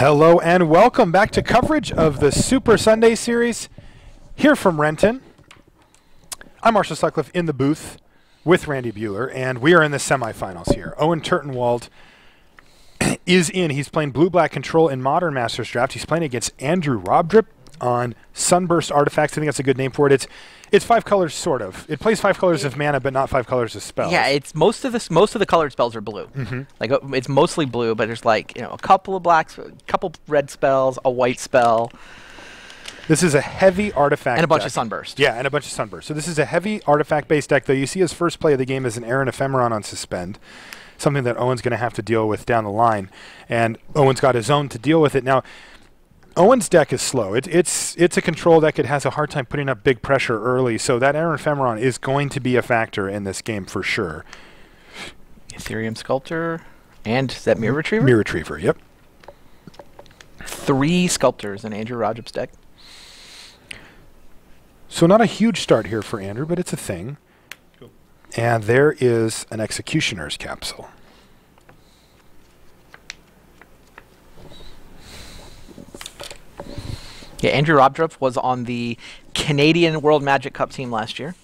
Hello and welcome back to coverage of the Super Sunday Series here from Renton. I'm Marshall Sutcliffe in the booth with Randy Buehler, and we are in the semifinals here. Owen Turtenwald is in. He's playing Blue-Black Control in Modern Masters Draft. He's playing against Andrew Robdrup on Sunburst Artifacts. I think that's a good name for it. It's 5 colors, sort of. It plays 5 colors of mana, but not 5 colors of spells. Yeah, it's most of the colored spells are blue. Like it's mostly blue, but there's like a couple of blacks, a couple red spells, a white spell. This is a heavy artifact and a bunch deck. of Sunburst. Yeah, and a bunch of Sunburst. So this is a heavy artifact-based deck, though. You see his first play of the game is an Aaron Ephemeron on Suspend, something that Owen's going to have to deal with down the line. And Owen's got his own to deal with it. Now, Owen's deck is slow. It's a control deck. It has a hard time putting up big pressure early, so that Aaron Ephemeron is going to be a factor in this game for sure. Ethereum Sculptor, and is that Mirror Retriever? Mirror Retriever, yep. 3 Sculptors in Andrew Robdrup's deck. So not a huge start here for Andrew, but it's a thing. Cool. And there is an Executioner's Capsule. Yeah, Andrew Robdrup was on the Canadian World Magic Cup team last year.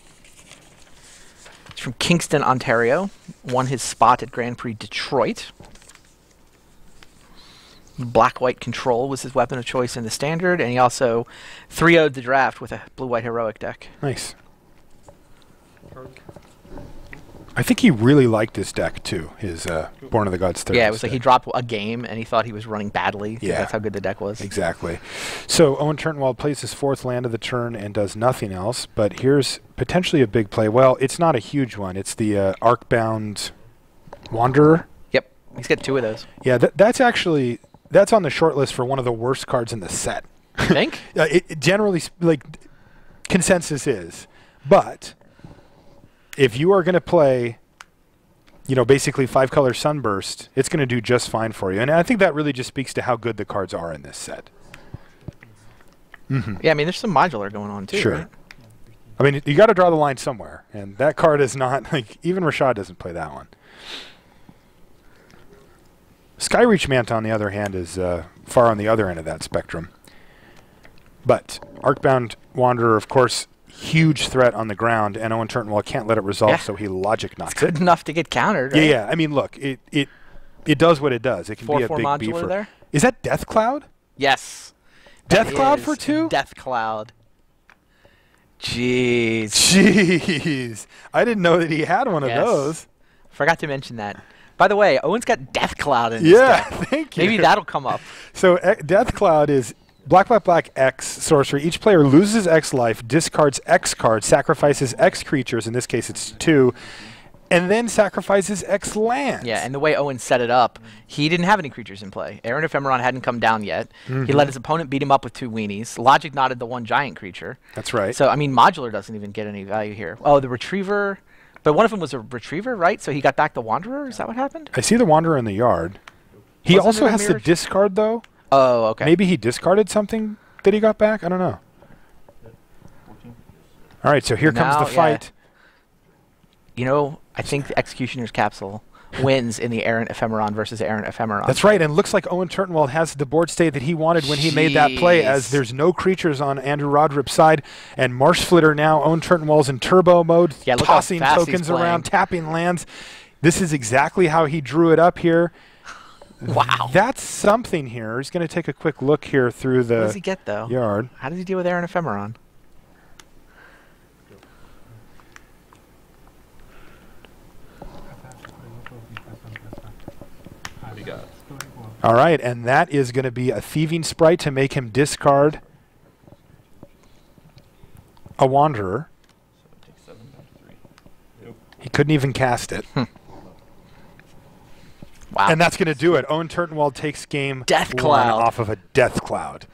He's from Kingston, Ontario. Won his spot at Grand Prix Detroit. Black-white control was his weapon of choice in the standard, and he also 3-0'd the draft with a blue-white heroic deck. Nice. I think he really liked this deck too, his Born of the Gods 30. Yeah, it was like he dropped a game and he thought he was running badly. Yeah. That's how good the deck was. Exactly. So Owen Turtenwald plays his 4th land of the turn and does nothing else, but here's potentially a big play. Well, it's not a huge one. It's the Arcbound Wanderer. Yep, he's got 2 of those. Yeah, that's on the short list for one of the worst cards in the set. You think? It generally, consensus is. But if you are going to play, basically 5-color Sunburst, it's going to do just fine for you. And I think that really just speaks to how good the cards are in this set. Yeah, I mean, there's some modular going on, too. Sure. Right? I mean, you got to draw the line somewhere. And that card is not, even Rashad doesn't play that one. Skyreach Manta, on the other hand, is far on the other end of that spectrum. But Arcbound Wanderer, of course, huge threat on the ground, and Owen Turtenwald can't let it resolve, so he logic knots it's good enough to get countered, right? Yeah. I mean, look, it does what it does. It can be a big beefer. There? Is that Death Cloud? Yes. Death Cloud for 2? Death Cloud. Jeez. Jeez. I didn't know that he had one of those. Forgot to mention that. By the way, Owen's got Death Cloud in his deck. Thank you. Maybe that'll come up. So Death Cloud is black, X sorcery. Each player loses X life, discards X cards, sacrifices X creatures, in this case it's 2, and then sacrifices X lands. Yeah, and the way Owen set it up, he didn't have any creatures in play. Aaron Ephemeron hadn't come down yet. He let his opponent beat him up with 2 weenies. Logic knotted the 1 giant creature. That's right. So, I mean, modular doesn't even get any value here. Oh, the Retriever. But one of them was a Retriever, right? So he got back the Wanderer? Is that what happened? I see the Wanderer in the yard. He also has to discard, though. Oh, okay. Maybe he discarded something that he got back? I don't know. All right, so here comes the fight. I think the Executioner's Capsule wins in the Aaron Ephemeron versus Aaron Ephemeron. That's right, and it looks like Owen Turtenwald has the board state that he wanted when he made that play, as there's no creatures on Andrew Rodrup's side, and Marsh Flitter now, Owen Turtenwald's in turbo mode, tossing tokens around, tapping lands. This is exactly how he drew it up here. Wow. That's something here. He's going to take a quick look here through the What does he get, though? Yard. How does he deal with Aaron Ephemeron? All right, and that is going to be a Thieving Sprite to make him discard a Wanderer. He couldn't even cast it. Wow. And that's going to do it. Owen Turtenwald takes game Death 1 Cloud off of a Death Cloud.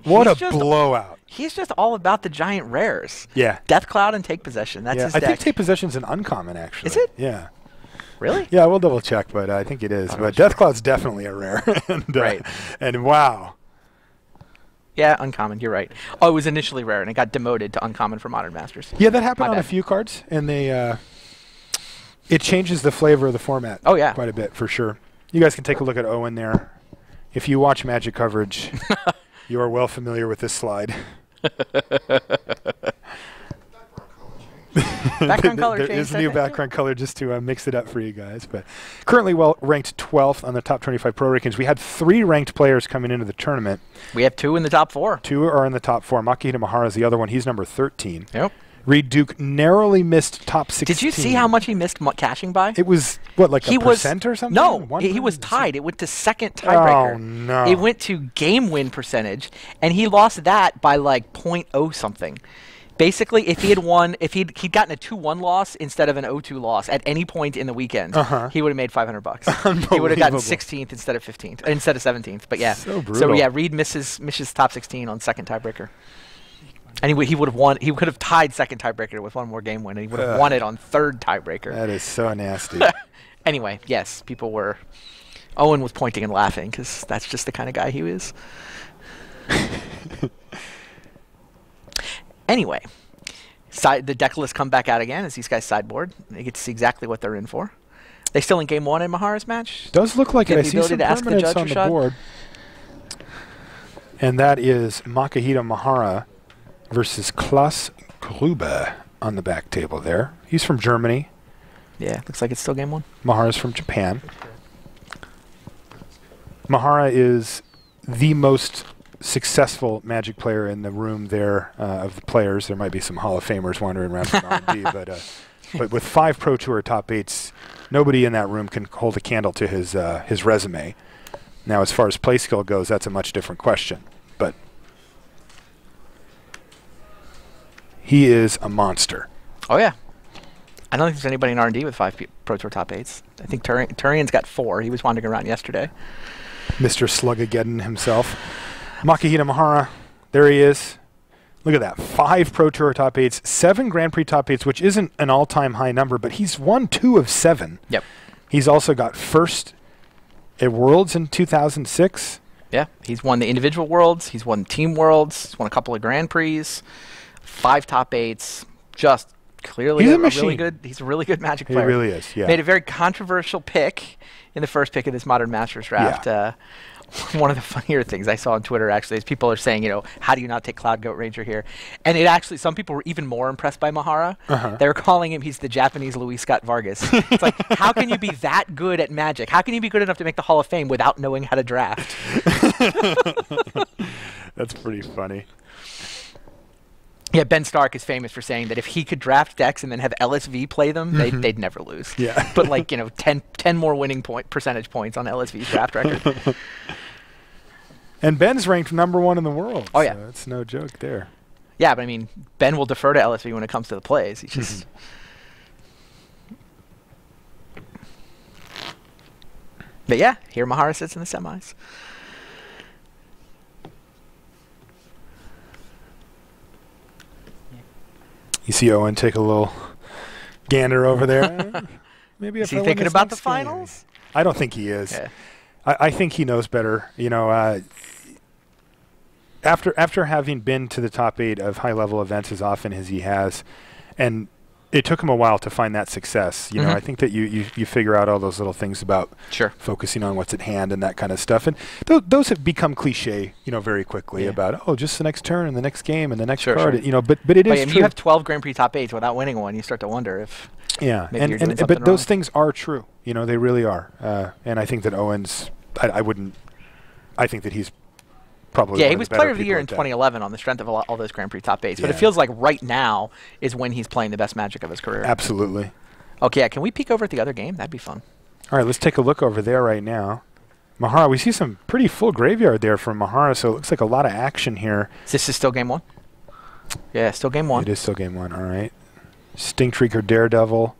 What a blowout. He's just all about the giant rares. Yeah. Death Cloud and Take Possession. That's his deck. I think Take Possession's an uncommon, actually. Is it? Yeah. Really? Yeah, we'll double check, but I think it is. But Death Cloud's definitely a rare. Right. And wow. Yeah, uncommon. You're right. Oh, it was initially rare, and it got demoted to uncommon for Modern Masters. Yeah, that happened on a few cards, and they it changes the flavor of the format. Oh, yeah. Quite a bit, for sure. You guys can take a look at Owen there. If you watch Magic coverage, you are well familiar with this slide. Background color change. There is a new background color just to mix it up for you guys. But currently, ranked 12th on the top 25 pro rankings. We had 3 ranked players coming into the tournament. We have 2 in the top 4. 2 are in the top 4. Makihito Mihara is the other one. He's number 13. Yep. Reed Duke narrowly missed top 16. Did you see how much he missed cashing by? It was, what, like a percent or something? No, he was tied. It went to second tiebreaker. Oh, no. It went to game win percentage, and he lost that by like 0.0 something. Basically, if he had won, if he'd gotten a 2-1 loss instead of an 0-2 loss at any point in the weekend, he would have made $500. He would have gotten 16th instead of 15th, instead of 17th. But yeah, so brutal. So yeah, Reed misses top 16 on second tiebreaker, and he would have won. He could have tied second tiebreaker with 1 more game win, and he would have won it on third tiebreaker. That is so nasty. Anyway, yes, people were. Owen was pointing and laughing because that's just the kind of guy he is. Anyway, the deck lists come back out again as these guys sideboard. They get to see exactly what they're in for. They still in game 1 in Mihara's match. Does look like it. I see some to ask the permanents judge on the board. And that is Makihito Mihara versus Klaas Grueber on the back table there. He's from Germany. Yeah, looks like it's still game 1. Mihara's from Japan. Mihara is the most successful Magic player in the room there of the players. There might be some Hall of Famers wandering around from R&D, but with 5 Pro Tour top 8s, nobody in that room can hold a candle to his resume. Now, as far as play skill goes, that's a much different question. But he is a monster. Oh, yeah. I don't think there's anybody in R&D with 5 Pro Tour top 8s. I think Turian's got 4. He was wandering around yesterday. Mr. Sluggageddon himself. Makihito Mihara, there he is. Look at that. 5 Pro Tour top 8s, 7 Grand Prix top 8s, which isn't an all-time high number, but he's won 2 of 7. Yep. He's also got first at Worlds in 2006. Yeah, he's won the individual Worlds. He's won team Worlds. He's won a couple of Grand Prix. 5 top 8s. Just clearly he's he's a really good Magic player. He really is, yeah. Made a very controversial pick in the first pick of this Modern Masters draft. Yeah. One of the funnier things I saw on Twitter, actually, is people are saying, how do you not take Cloud Goat Ranger here? And it actually, some people were even more impressed by Mihara. They were calling him, he's the Japanese Luis Scott Vargas. It's like, how can you be that good at Magic? How can you be good enough to make the Hall of Fame without knowing how to draft? That's pretty funny. Yeah, Ben Stark is famous for saying that if he could draft decks and then have LSV play them, they'd never lose. Yeah. But like, 10 more winning percentage points on LSV's draft record. And Ben's ranked #1 in the world. Oh, yeah. So it's no joke there. Yeah, but I mean, Ben will defer to LSV when it comes to the plays. He's just... But yeah, here Mihara sits in the semis. You see Owen take a little gander over there. Maybe is he thinking about the finals? I don't think he is. Yeah. I think he knows better. After having been to the top 8 of high-level events as often as he has, and it took him a while to find that success. I think that you figure out all those little things about focusing on what's at hand and that kind of stuff. And those have become cliche, very quickly about, just the next turn and the next game and the next card. But it is true. You have 12 Grand Prix top 8s without winning one. You start to wonder if maybe you're doing something but those wrong. things are true. They really are. And I think that Owen's, I think that he's probably he was Player of the Year in 2011 on the strength of all those Grand Prix top 8s. But it feels like right now is when he's playing the best Magic of his career. Absolutely. Okay, yeah, can we peek over at the other game? That'd be fun. All right, let's take a look over there right now. Mihara, we see some pretty full graveyard there from Mihara, so it looks like a lot of action here. This is still game 1? Yeah, still game 1. It is still game 1, all right. Stinktrieker Daredevil.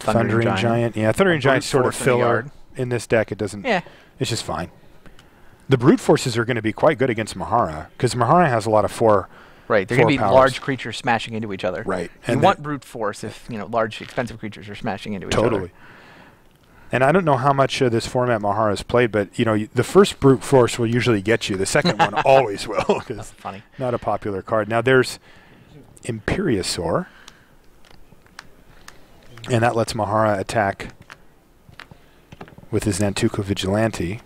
Thundering Giant. Yeah, Thundering Giant's sort of filler in this deck. It doesn't... Yeah. It's just fine. The brute forces are going to be quite good against Mihara because Mihara has a lot of 4. Right, they're going to be large creatures smashing into each other. Right, you want brute force if large expensive creatures are smashing into each other. Totally. And I don't know how much this format Mihara's played, but the first brute force will usually get you. The second one always will. That's funny. Not a popular card. Now there's Imperiosaur, and that lets Mihara attack with his Nantuko Vigilante.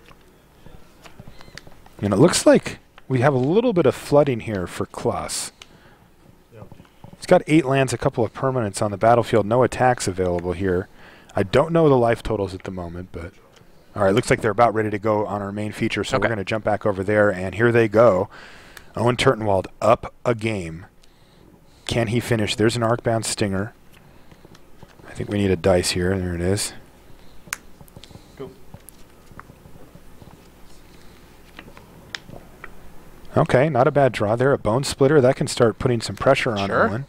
And it looks like we have a little bit of flooding here for Klaas. He's got 8 lands, a couple of permanents on the battlefield, no attacks available here. I don't know the life totals at the moment, but all right, looks like they're about ready to go on our main feature, so we're going to jump back over there, and here they go. Owen Turtenwald up a game. Can he finish? There's an Arcbound Stinger. I think we need a dice here. There it is. Go. Okay, not a bad draw there. A Bone Splitter. That can start putting some pressure on Owen.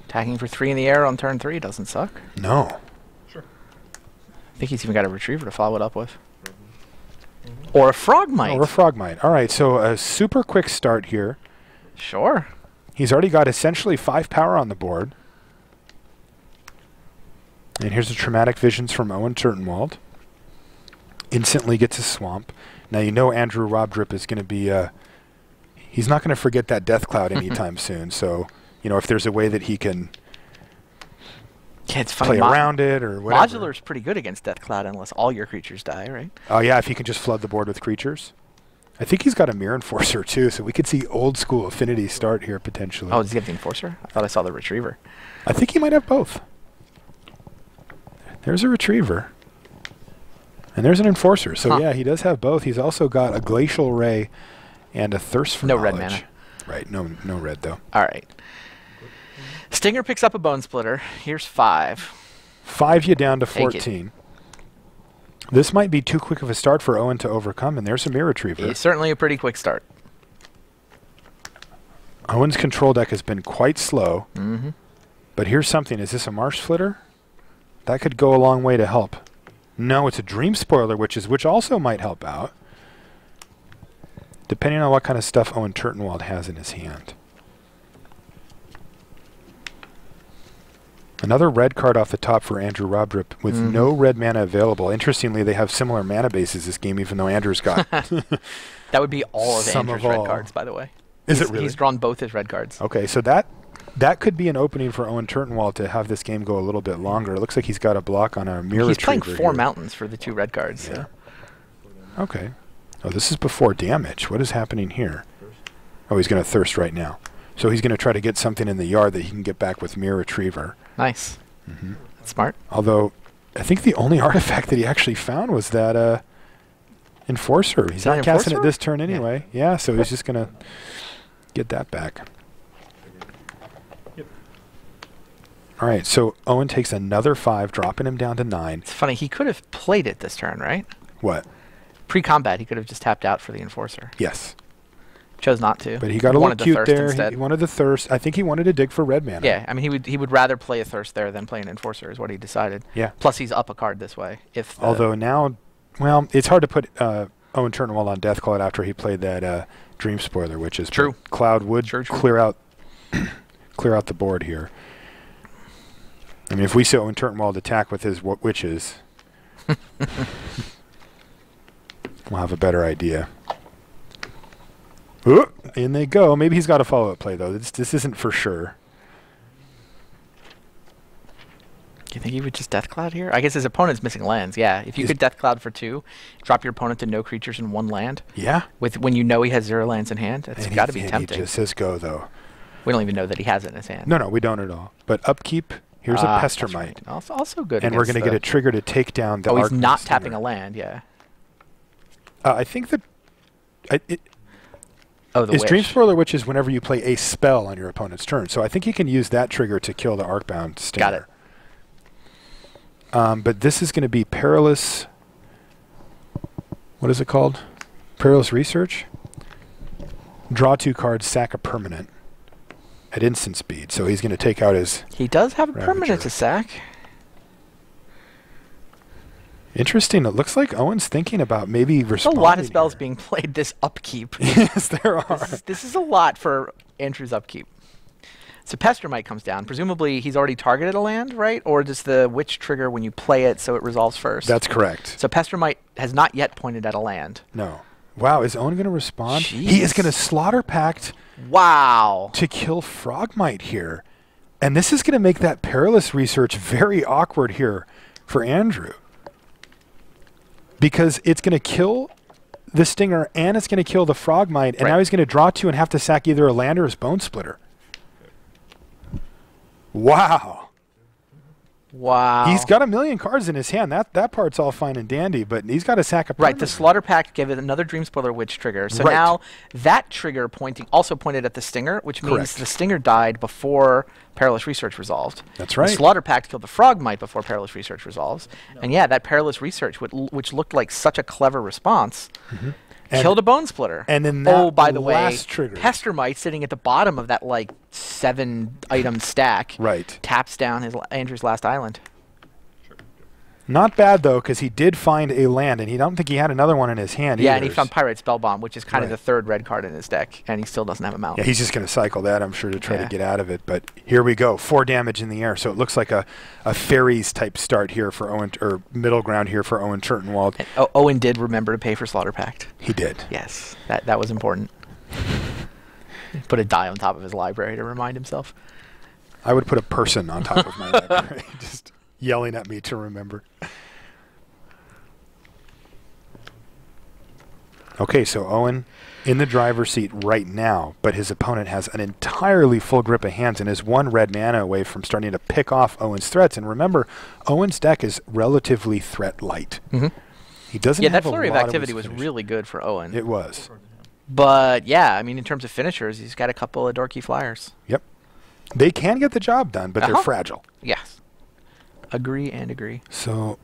Attacking for 3 in the air on turn 3 doesn't suck. No. Sure. I think he's even got a Retriever to follow it up with. Or a Frogmite. Or a Frogmite. All right, so a super quick start here. Sure. He's already got essentially 5 power on the board. And here's the Traumatic Visions from Owen Turtenwald. Instantly gets a Swamp. Now you know Andrew Robdrup is going to be... he's not going to forget that Death Cloud anytime soon, so... You know, if there's a way that he can it's funny. play around it or whatever. Modular's pretty good against Death Cloud unless all your creatures die, right? Oh, yeah, if he can just flood the board with creatures. I think he's got a Mirror Enforcer, too, so we could see old school Affinity start here, potentially. Oh, does he have the Enforcer? I thought I saw the Retriever. I think he might have both. There's a Retriever. And there's an Enforcer. So, yeah, he does have both. He's also got a Glacial Ray and a Thirst for Knowledge. No red mana. Right, no red, though. All right. Stinger picks up a Bone Splitter. Here's 5. 5 you down to 14. This might be too quick of a start for Owen to overcome, and there's a Mirror Retriever. It's certainly a pretty quick start. Owen's control deck has been quite slow. Mm-hmm. But here's something. Is this a Marsh Flitter? That could go a long way to help. No, it's a Dream Spoiler Witches, which also might help out. Depending on what kind of stuff Owen Turtenwald has in his hand. Another red card off the top for Andrew Robdrup with no red mana available. Interestingly, they have similar mana bases this game, even though Andrew's got that would be all of some Andrew's red cards, by the way. Is it really? He's drawn both his red cards. Okay, so that could be an opening for Owen Turtenwald to have this game go a little bit longer. It looks like he's got a block on a Mirror He's playing Retriever 4 here. mountains for the 2 red cards. Yeah. So. Okay. Oh, this is before damage. What is happening here? Oh, he's going to Thirst right now. So he's going to try to get something in the yard that he can get back with Mirror Retriever. Nice. That's smart. Although, I think the only artifact that he actually found was that Enforcer. He's not casting it this turn anyway. Yeah, so he's just going to get that back. Yep. All right, so Owen takes another 5, dropping him down to 9. It's funny. He could have played it this turn, right? What? Pre-combat, he could have just tapped out for the Enforcer. Yes. Chose not to. But he got a little cute there. He wanted the Thirst. I think he wanted to dig for red mana. Yeah, I mean, he would rather play a Thirst there than play an Enforcer is what he decided. Yeah. Plus, he's up a card this way. Although now, well, it's hard to put Owen Turtenwald on Death Cloud after he played that Dream Spoiler, which is true. Cloud would clear out the board here. I mean, if we see Owen Turtenwald attack with his witches, we'll have a better idea. Ooh, in they go. Maybe he's got a follow-up play, though. This isn't for sure. Do you think he would just Death Cloud here? I guess his opponent's missing lands, yeah. If you could Death Cloud for 2, drop your opponent to no creatures in 1 land. Yeah. When you know he has 0 lands in hand, that's got to be tempting. He just says go, though. We don't even know that he has it in his hand. No, we don't at all. But upkeep, here's a Pestermite. Right. Also good. And we're going to get a trigger to take down the Oh, he's not Stinger. tapping a land, yeah. I think that... Oh, the Is Wish. Dream Spoiler Witch is whenever you play a spell on your opponent's turn. So I think you can use that trigger to kill the Arcbound Stinger. Got it. But this is going to be Perilous... What is it called? Perilous Research? Draw 2 cards, sack a permanent at instant speed. So he's going to take out his... He does have a Ravager. permanent to sack. Interesting. It looks like Owen's thinking about maybe responding. There's a lot of spells here. being played this upkeep. Yes, there are. This is a lot for Andrew's upkeep. So Pestermite comes down. Presumably he's already targeted a land, right? Or does the Witch trigger when you play it so it resolves first? That's correct. So Pestermite has not yet pointed at a land. No. Wow, is Owen going to respond? Jeez. He is going to Slaughter Pact Wow. to kill Frogmite here. And this is going to make that Perilous Research very awkward here for Andrew. Because it's going to kill the Stinger, and it's going to kill the Frogmite, and Right. now he's going to draw 2 and have to sack either a land or his Bone Splitter. Wow. Wow. He's got a million cards in his hand. That part's all fine and dandy, but he's got to sack a Right, the permanent. Slaughter Pact gave it another Dream Spoiler Witch trigger. So Right. now that trigger also pointed at the Stinger, which means Correct. the Stinger died before Perilous Research resolved. That's right. The Slaughter Pact killed the Frogmite before Perilous Research resolves. And yeah, that Perilous Research, which looked like such a clever response, killed a Bone Splitter. And then oh, that by the way, last trigger. Pestermite sitting at the bottom of that like 7-item stack Right. taps down Andrew's last island. Not bad, though, because he did find a land, and he don't think he had another one in his hand Yeah, either. and he found Pirate Spellbomb, which is kind of Right. the 3rd red card in his deck, and he still doesn't have a mountain. Yeah, he's just going to cycle that, I'm sure, to try Yeah. to get out of it. But here we go. 4 damage in the air. So it looks like a fairies type start here for Owen, or middle ground here for Owen Turtenwald. And Owen did remember to pay for Slaughter Pact. He did. Yes, that was important. Put a die on top of his library to remind himself. I would put a person on top of my library, just yelling at me to remember. Okay, so Owen in the driver's seat right now, but his opponent has an entirely full grip of hands and is 1 red mana away from starting to pick off Owen's threats. And remember, Owen's deck is relatively threat light. He doesn't Yeah, have that flurry a of lot activity his was finish. really good for Owen. It was. But yeah, I mean, in terms of finishers, he's got a couple of dorky flyers. Yep. They can get the job done, but they're Uh-huh. fragile. Yes. Agree and agree. So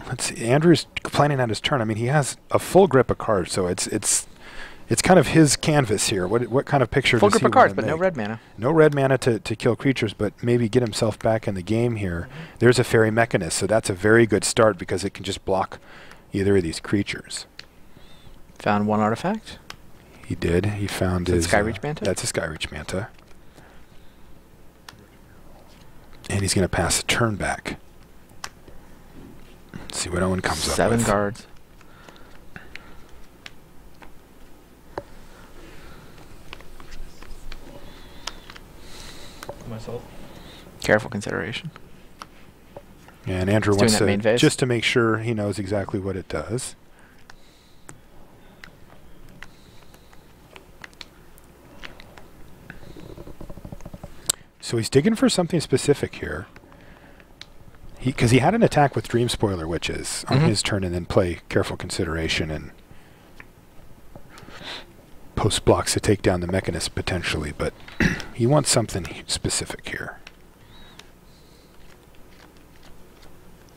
let's see. Andrew's planning out his turn. I mean, he has a full grip of cards, so it's kind of his canvas here. What kind of picture Full does grip he of cards, wanna but no make? red mana. No red mana to kill creatures, but maybe get himself back in the game here. There's a Fairy Mechanist, so that's a very good start because it can just block either of these creatures. Found 1 artifact. He did. He found Is his... it Skyreach Manta? That's a Skyreach Manta. And he's going to pass the turn back. Let's see what Owen comes up 7 with. cards. Myself. Careful consideration. And Andrew It's wants doing that main to, phase. just to make sure he knows exactly what it does. So he's digging for something specific here. Because he had an attack with Dream Spoiler Witches on his turn and then play Careful Consideration and post blocks to take down the Mechanist potentially, but he wants something specific here.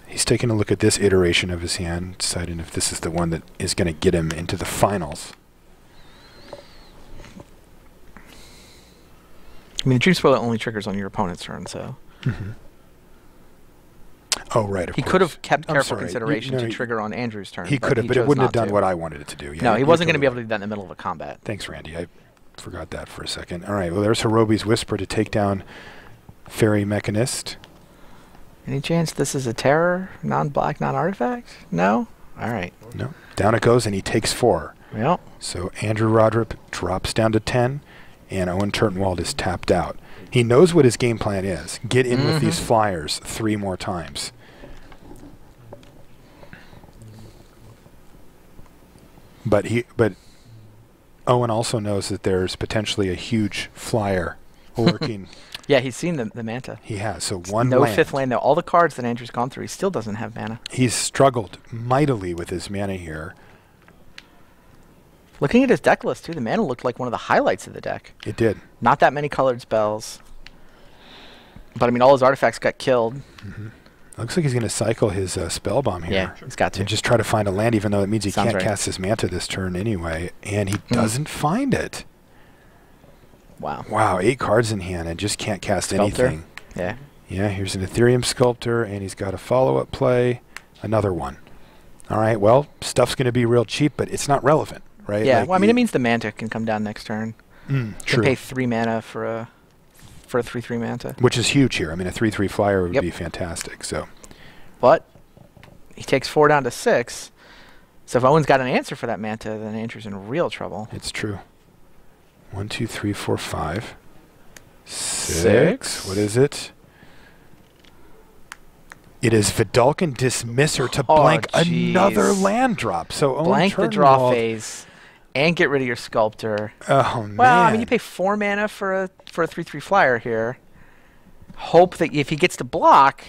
He's taking a look at this iteration of his hand, deciding if this is the one that is going to get him into the finals. I mean, the Dream Spoiler only triggers on your opponent's turn, so... Oh, right, of He course. could have kept I'm Careful sorry. Consideration No, to trigger on Andrew's turn. He but could have, but it chose wouldn't have not done to. what I wanted it to do. Yeah, No, he you're wasn't going to be able totally to do that in the middle of a combat. right. Thanks, Randy. I forgot that for a second. All right, well, there's Hirobi's Whisper to take down Fairy Mechanist. Any chance this is a terror, non-black, non-artifact? No? All right. No, down it goes, and he takes 4. Well, So Andrew Robdrup drops down to 10, and Owen Turtenwald is tapped out. He knows what his game plan is. Get in with these flyers 3 more times. But Owen also knows that there's potentially a huge flyer lurking. yeah, he's seen the Manta. He has. So one No land. 5th land, though. All the cards that Andrew's gone through, he still doesn't have mana. He's struggled mightily with his mana here. Looking at his deck list, too, the mana looked like one of the highlights of the deck. It did. Not that many colored spells. But, I mean, all his artifacts got killed. Looks like he's going to cycle his spell bomb here. Yeah, he's got to. And just try to find a land, even though it means he Sounds can't right. cast his Manta this turn anyway. And he doesn't find it. Wow. Wow, 8 cards in hand and just can't cast Sculptor. anything. Yeah. Yeah, here's an Ethereum Sculptor, and he's got a follow-up play. Another one. All right, well, stuff's going to be real cheap, but it's not relevant, right? Yeah, Like, well, I mean, it means the Manta can come down next turn. true. Can pay 3 mana for a 3/3 Manta. Which is huge here. I mean, a 3/3 flyer would Yep. be fantastic. So But he takes 4 down to 6. So if Owen's got an answer for that Manta, then Andrew's in real trouble. it's true. 1, 2, 3, 4, 5, 6. Six. What is it? It is Vidalcan Dismisser to Oh, blank jeez. another land drop. So Owen Blank the draw Turtenwald- phase and get rid of your Sculptor. Oh, man. Well, I mean, you pay 4 mana for a 3/3 flyer here. Hope that if he gets to block,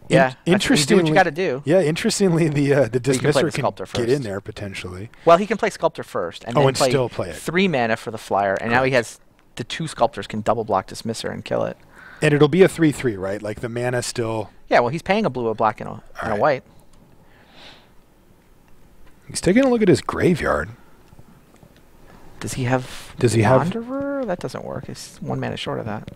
yeah, interestingly, do what you got to do. Yeah, interestingly, the the Dismisser can Sculptor get in first. there potentially. Well, he can play Sculptor first, and then And still play it. 3 mana for the flyer, and now he has the 2 Sculptors can double block Dismisser and kill it. And it'll be a 3/3, right? Like the mana still. Yeah, well, he's paying a blue, a black, and a right. white. He's taking a look at his graveyard. Does he have? Does he have- Wanderer? That doesn't work. It's 1 mana short of that.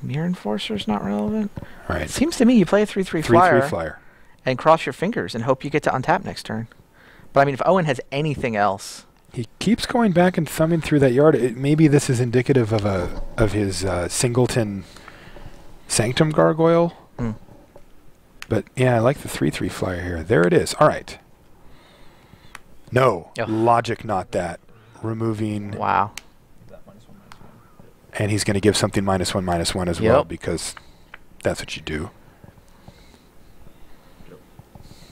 Mirror Enforcer's not relevant. Right. It seems to me you play a 3/3 3/3 flyer, flyer. and cross your fingers and hope you get to untap next turn. But I mean, if Owen has anything else, He keeps going back and thumbing through that yard. Maybe this is indicative of his Singleton Sanctum Gargoyle. Mm. But yeah, I like the 3/3 flyer here. There it is. All right. No, Ugh. logic, not that. Removing, wow. and he's going to give something -1/-1 as well because that's what you do.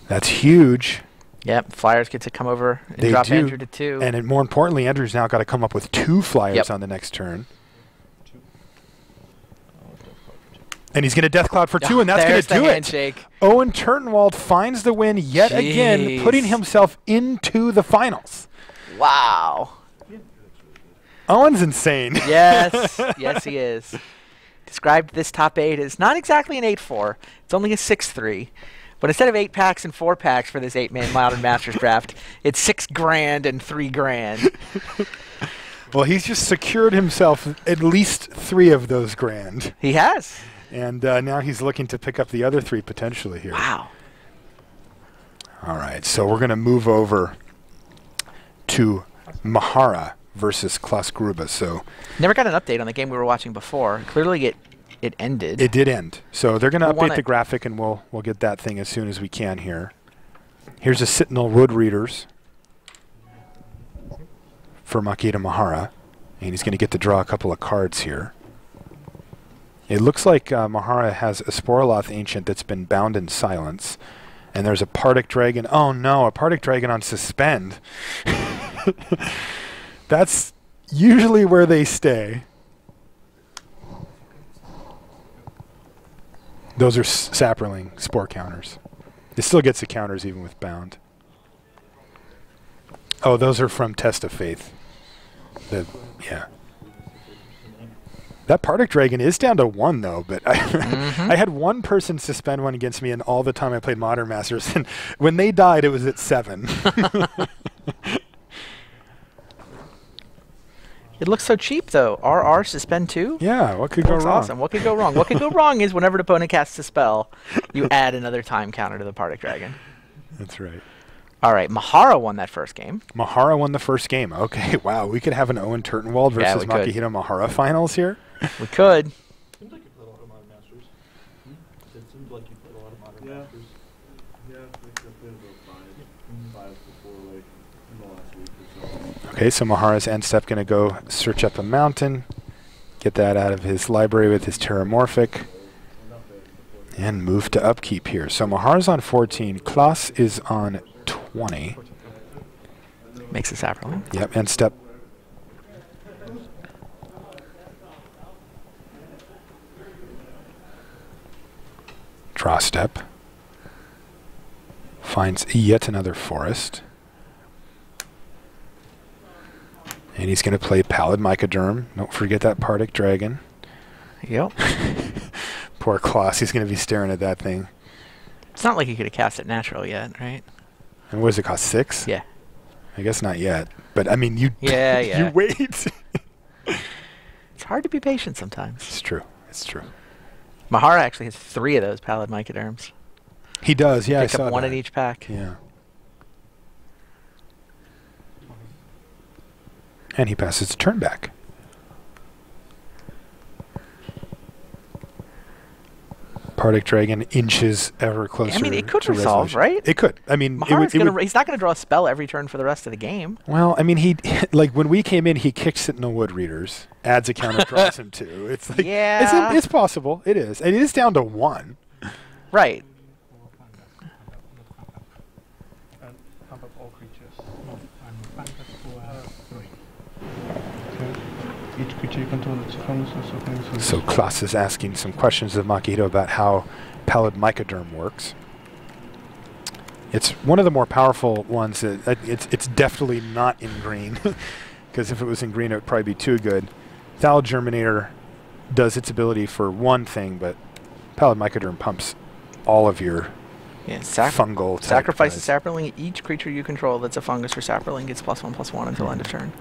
That's huge. Yep, flyers get to come over and They drop do. Andrew to 2. And more importantly, Andrew's now got to come up with 2 flyers Yep. on the next turn. And he's going to Death Cloud for 2, and that's going There's to do the it. handshake. Owen Turtenwald finds the win yet again, Jeez. putting himself into the finals. Wow. Owen's insane. Yes, yes, he is. Described this top 8 as not exactly an 8-4. It's only a 6-3. But instead of 8 packs and 4 packs for this 8-man Modern Masters draft, it's $6,000 and $3,000. Well, he's just secured himself at least 3 of those grand. He has. And now he's looking to pick up the other 3 potentially here. Wow. All right, so we're going to move over to Mihara versus Klaas Grueber. So Never got an update on the game we were watching before. Clearly it ended. it did end. So they're going to Who won update the it? graphic, and we'll get that thing as soon as we can here. Here's a Sentinel Wood Readers for Makihito Mihara, and he's going to get to draw a couple of cards here. It looks like Mihara has a Sporoloth Ancient that's been bound in silence, and there's a Pardic Dragon. Oh no, a Pardic Dragon on Suspend. That's usually where they stay. Those are Saproling Spore counters. It still gets the counters even with bound. Oh, those are from Test of Faith. Yeah. That Pardic Dragon is down to 1, though, but I had one person suspend one against me, and all the time I played Modern Masters, and when they died, it was at 7. It looks so cheap, though. RR suspend 2? Yeah, what could go That's wrong? awesome. What could go wrong? What could go wrong is whenever an opponent casts a spell, you add another time counter to the Pardic Dragon. That's right. All right, Mihara won that first game. Mihara won the first game. Okay, wow. We could have an Owen Turtenwald Yeah, versus we could. Makihito Mihara finals here. We could. Seems like you played a lot of Modern Masters. It seems like you played a lot of Modern Masters. Yeah, I think I played about 5 before, like, in the last week or so. Okay, so Mahara's end step going to go search up a mountain, get that out of his library with his Terramorphic, and move to upkeep here. So Mahara's on 14. Klaas is on 20. Makes a Saproling. Yep, end step. Draw step. Finds yet another forest. And he's going to play Pallid Mycoderm. Don't forget that Pardic Dragon. Yep. Poor Klaas, he's going to be staring at that thing. It's not like he could have cast it natural yet, right? And what does it cost, 6? Yeah. I guess not yet. But, I mean, you Yeah, yeah. you wait. It's hard to be patient sometimes. It's true. It's true. Mihara actually has 3 of those Pallid Mycoderms. He does, yeah, I Pick saw up 1 that. in each pack. Yeah. And he passes the turn back. Partick Dragon inches ever closer. I mean, it could to resolve, resolution. right? It could. I mean, He's not going to draw a spell every turn for the rest of the game. Well, I mean, he like when we came in, he kicked Sentinel Wood Readers, adds a counter, draws him 2. It's like it's possible. It is. And it is down to 1. Right. And pump up all creatures. Each creature you control that's strongest also can. So Klaas is asking some questions of Makihito about how Pallid Mycoderm works. It's one of the more powerful ones. It's definitely not in green, because if it was in green, it would probably be too good. Thal Germinator does its ability for one thing, but Pallid Mycoderm pumps all of your fungal. Sacrifice a Saproling. Each creature you control that's a fungus or Saproling gets +1/+1 until end of turn.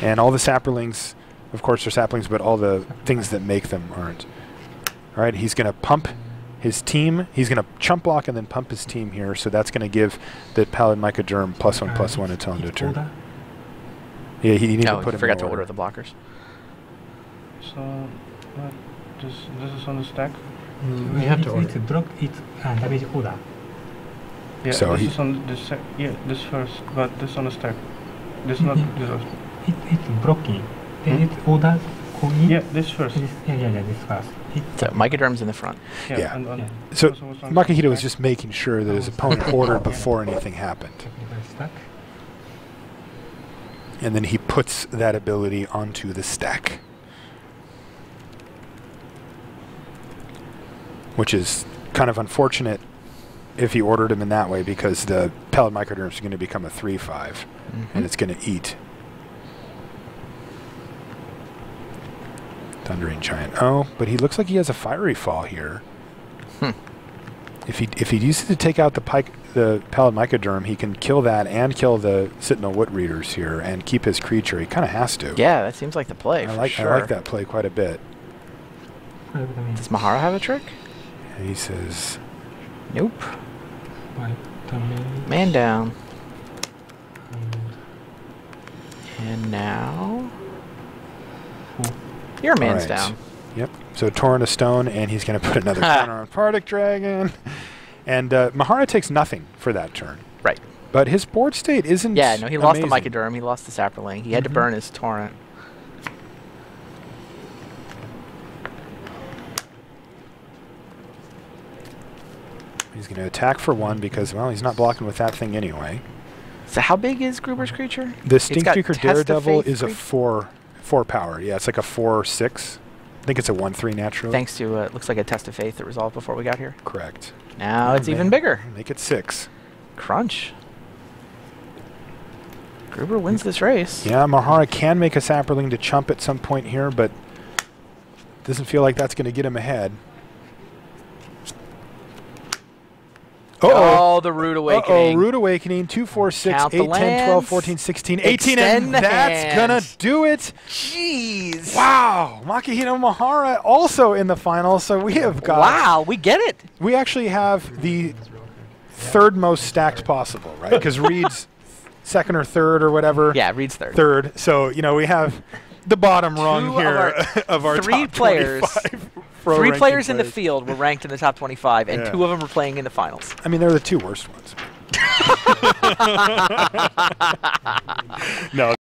And all the Saprolings, of course, are saplings, but all the things that make them aren't. All right, he's going to pump his team. He's going to chump block and then pump his team here, so that's going to give the Pallid Mycoderm +1/+1 until end of turn. Yeah, he needs to put him forgot to order the blockers. So, this is on the stack? We have to order. It's block, it's damage order. Yeah, so this is on this this first, but this on the stack. This not this also. It's blocking. Then it's order. Yeah, this first. This first. So Mycoderm's in the front. Yeah. So Makihito was just making sure that his opponent ordered before anything happened. And then he puts that ability onto the stack. Which is kind of unfortunate if he ordered him in that way, because the Pallid Mycoderm is going to become a 3/5, and it's going to eat. Thundering Giant. Oh, but he looks like he has a Fiery Fall here. If he uses to take out the Pallid Mycoderm, he can kill that and kill the Sentinel Wood Readers here and keep his creature. He kind of has to. Yeah, that seems like the play. I like that play quite a bit. Does Mihara have a trick? He says, nope. Man down. And now your man's down. Yep. So Torrent of Stone, and he's going to put another counter on Partick Dragon. And Mihara takes nothing for that turn. Right. But his board state isn't Yeah, no, he lost the amazing. Mycoderm, he lost the Saproling. He had to burn his Torrent. He's going to attack for 1 because, well, he's not blocking with that thing anyway. So how big is Gruber's creature? The Stinkstreaker Daredevil is a 4 power. Yeah, it's like a 4/6. I think it's a 1/3 naturally. Thanks to, it looks like a Test of Faith that resolved before we got here. Correct. Now it's even bigger. Make it 6. Crunch. Gruber wins this race. Yeah, Mihara can make a Saproling to chump at some point here, but doesn't feel like that's going to get him ahead. Oh, the Rude Awakening. Rude Awakening. 2, 4, 6, Count 8, the 10, lands. 12, 14, 16, 18, Extend and the that's going to do it. Jeez. Wow. Makihito Mihara also in the final, so we have got... Wow, we get it. We actually have the third most stacked possible, right? Because Reed's second or third or whatever. Yeah, Reed's third. Third. So, you know, we have the bottom rung here of our three top players. 25 Three players in the field were ranked in the top 25, and 2 of them were playing in the finals. I mean, they're the 2 worst ones. No.